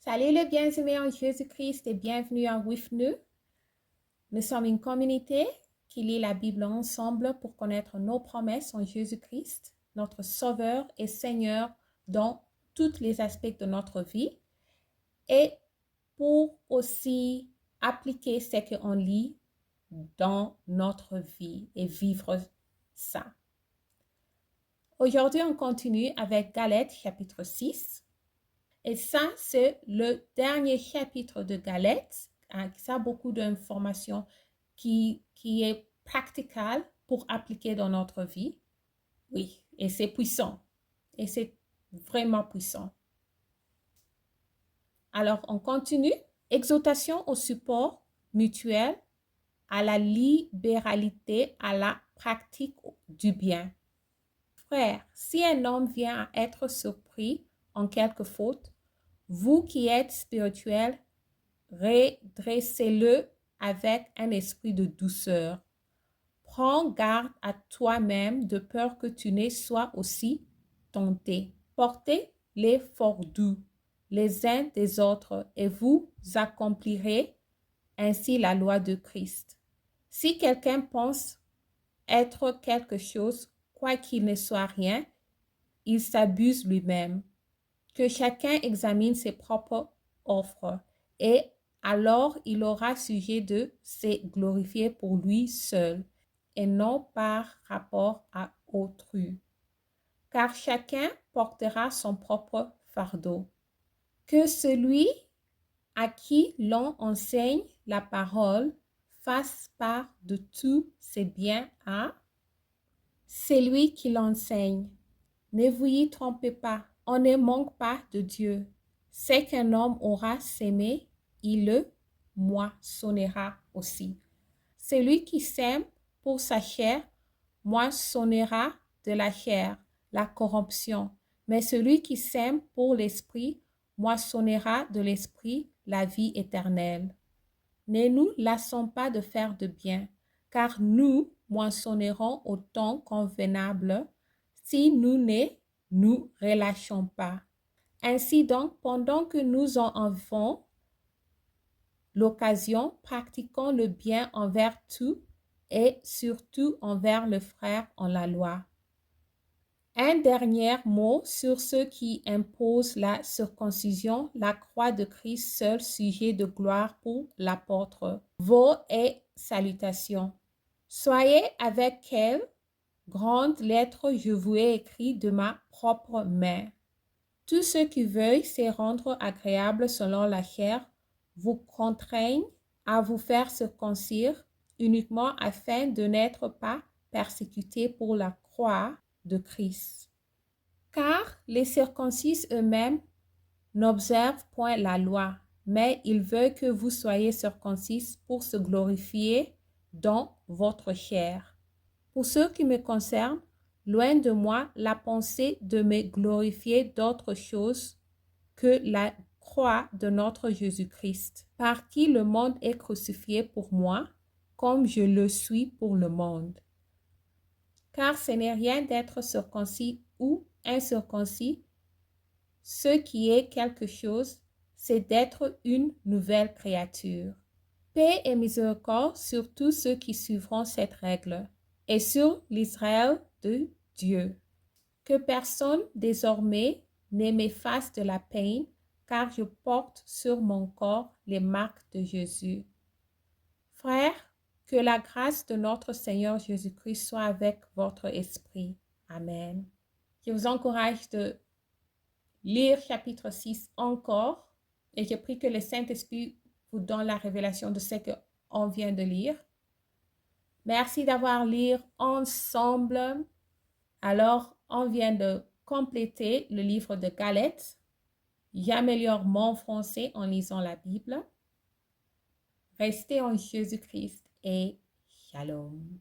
Salut les bien-aimés en Jésus-Christ et bienvenue à With Nous. Nous sommes une communauté qui lit la Bible ensemble pour connaître nos promesses en Jésus-Christ, notre Sauveur et Seigneur dans tous les aspects de notre vie et pour aussi appliquer ce qu'on lit dans notre vie et vivre ça. Aujourd'hui, on continue avec Galates chapitre 6. Et ça, c'est le dernier chapitre de Galates. Ça a beaucoup d'informations qui est practical pour appliquer dans notre vie. Oui, et c'est puissant. Et c'est vraiment puissant. Alors, on continue. Exhortation au support mutuel, à la libéralité, à la pratique du bien. Frères, si un homme vient à être surpris en quelque faute, vous qui êtes spirituels, redressez-le avec un esprit de douceur. Prends garde à toi-même de peur que tu ne sois aussi tenté. Portez les forts doux les uns des autres et vous accomplirez ainsi la loi de Christ. Si quelqu'un pense être quelque chose, quoiqu'il ne soit rien, il s'abuse lui-même. Que chacun examine ses propres offres et alors il aura sujet de se glorifier pour lui seul et non par rapport à autrui. Car chacun portera son propre fardeau. Que celui à qui l'on enseigne la parole fasse part de tous ses biens à celui qui l'enseigne. Ne vous y trompez pas, on ne manque pas de Dieu. C'est qu'un homme aura sémé, il le moissonnera aussi. Celui qui sème pour sa chair moissonnera de la chair la corruption, mais celui qui sème pour l'esprit moissonnera de l'esprit la vie éternelle. Ne nous lassons pas de faire de bien, car nous moissonnerons au temps convenable si nous ne nous relâchons pas. Ainsi donc, pendant que nous en avons l'occasion, pratiquons le bien envers tout et surtout envers le frère en la loi. Un dernier mot sur ceux qui imposent la circoncision, la croix de Christ, seul sujet de gloire pour l'apôtre. Vos et salutations. Soyez avec quelle grande lettre je vous ai écrit de ma propre main. Tous ceux qui veulent se rendre agréables selon la chair vous contraignent à vous faire circoncire uniquement afin de n'être pas persécutés pour la croix de Christ. Car les circoncis eux-mêmes n'observent point la loi, mais ils veulent que vous soyez circoncis pour se glorifier dans votre chair. Pour ce qui me concerne, loin de moi la pensée de me glorifier d'autre chose que la croix de notre Jésus-Christ, par qui le monde est crucifié pour moi, comme je le suis pour le monde. Car ce n'est rien d'être circoncis ou incirconcis. Ce qui est quelque chose, c'est d'être une nouvelle créature. Paix et miséricorde sur tous ceux qui suivront cette règle et sur l'Israël de Dieu. Que personne désormais ne m'efface de la peine, car je porte sur mon corps les marques de Jésus. Frères, que la grâce de notre Seigneur Jésus-Christ soit avec votre esprit. Amen. Je vous encourage de lire chapitre 6 encore et je prie que le Saint-Esprit vous donne la révélation de ce qu'on vient de lire. Merci d'avoir lu ensemble. Alors, on vient de compléter le livre de Galates. J'améliore mon français en lisant la Bible. Restez en Jésus-Christ et shalom.